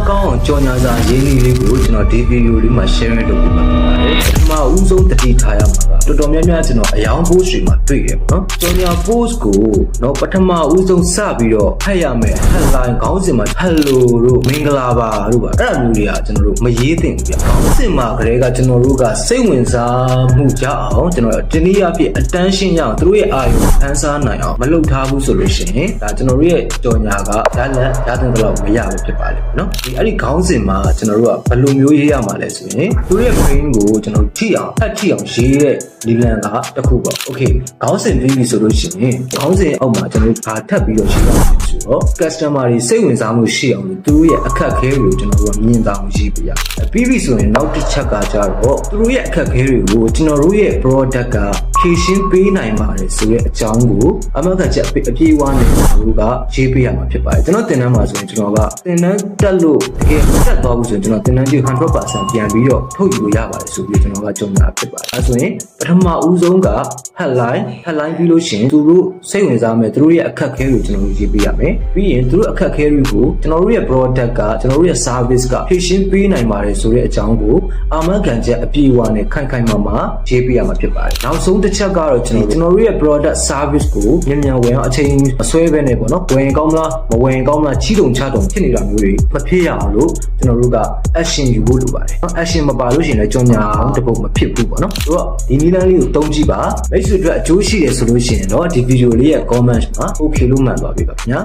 ကောင်းအောင်ကြော်ညာစာရင်းနှီးလေးကိုကျွန်တော်ဒီဗီဒီယိုလေးမှာ share လုပ်ပေးမှာဖြစ်ပါတယ်ပထမဦးဆုံးတတိထားရမှာကတော်တော်များများကျွန်တော်အယောင် post တွေမှာတွေ့တယ်ပေါ့နော်ကြော်ညာ post ကိုတော့ပထမဦးဆုံးစပြီးတော့ဖတ်ရမယ် headline ခေါင်းစဉ်မှာ hello တို့မင်္ဂလာပါတို့ပါအဲ့လိုမျိုးတွေကကျွန်တော်တို့မရေးသင့်ဘူးဗျခေါင်းစဉ်မှာကလေးကကျွန်တော်တို့ကစိတ်ဝင်စားမှုကြအောင်ကျွန်တော်ဒီနည်းအားဖြင့် attention ရအောင်သူတို့ရဲ့အာရုံဖန်ဆားနိုင်အောင်မလုပ်ထားဘူးဆိုလို့ရှိရင်ဒါကျွန်တော်တို့ရဲ့ကြော်ညာကရတဲ့တော့မရဘူးဖြစ်ပါလိမ့်မယ်နော်ဒီအဲ့ဒီခေါင်းစဉ်မှာကျွန်တော်တို့ကဘယ်လိုမျိုးရေးရမှာလဲဆိုရင်သူတို့ရဲ့ brain ကိုကျွန်တော်ထိအောင်အထိအောင်ရေးတဲ့ဒီလန်ကတစ်ခုပေါ့ okay ခေါင်းစဉ်ပြီးပြီဆိုလို့ရှိရင်ခေါင်းစဉ်အောက်မှာကျွန်တော်တို့ဘာထပ်ပြီးတော့ရေးရမှာဆိုတော့ customer တွေစိတ်ဝင်စားမှုရှိအောင်သူတို့ရဲ့အခက်အခဲတွေကိုကျွန်တော်တို့ကမြင်သာအောင်ရေးပြရပြီးပြီဆိုရင်နောက်တစ်ချက်ကကြတော့သူတို့ရဲ့အခက်အခဲတွေကိုကျွန်တော်တို့ရဲ့ product ကဖြည့်ရှင်းပေးနိုင်ပါတယ်ဆိုတဲ့အကြောင်းကိုအမှတ်ချက်အပြည့်အဝနဲ့ကျွန်တော်တို့ကရေးပေးရမှာဖြစ်ပါတယ်ကျွန်တော်သင်တန်းမှာဆိုရင်ကျွန်တော်ကသင်တန်းတက်လို့တကယ်တက်သွားဘူးဆိုရင်ကျွန်တော်သင်တန်းကြီး 100% ပြန်ပြီးတော့ထုတ်ယူလို့ရပါတယ်ဆိုပြီးကျွန်တော်ကကြုံတာဖြစ်ပါတယ်အဲဆိုရင်ပထမဦးဆုံးက headline ပြီးလို့ရှိရင်သူတို့စိတ်ဝင်စားမယ်သူတို့ရဲ့အခက်အခဲကိုကျွန်တော်တို့ရေးပေးရမယ်ပြီးရင်သူတို့အခက်အခဲတွေကိုကျွန်တော်တို့ရဲ့ product ကကျွန်တော်တို့ရဲ့ service ကဖြည့်ရှင်းပေးနိုင်ပါတယ်ဆိုတဲ့အကြောင်းကိုအာမခံချက်အပြည့်အဝနဲ့ခိုင်ခိုင်မာမာရေးပေးရမှာဖြစ်ပါတယ်နောက်ဆုံးတစ်ချက်ကတော့ကျွန်တော်တို့ရဲ့ product service ကိုမြန်ဝင်အောင်အချိန်မဆွဲဘဲနဲ့ပေါ့နော်ဝင်ကောင်းမလားမဝင်ကောင်းမလားချီတုံချတုံဖြစ်နေတာမျိုးတွေမဖြစ်ရအောင်လို့ကျွန်တော်တို့က action ယူဖို့လိုပါတယ်နော် action မပါလို့ရှိရင်လည်းကြော်ညာအောင်တပုတ်မဖြစ်ဘူးပေါ့နော်ဆိုတော့ဒီနည်းလမ်းလေးကိုသုံးကြည့်ပါမိတ်ဆွေတို့အကျိုးရှိတယ်ဆိုလို့ရှိရင်တော့ဒီဗီဒီယိုလေးရဲ့ comment မှာ okay လို့မှန်သွားပြီပါခင်ဗျာ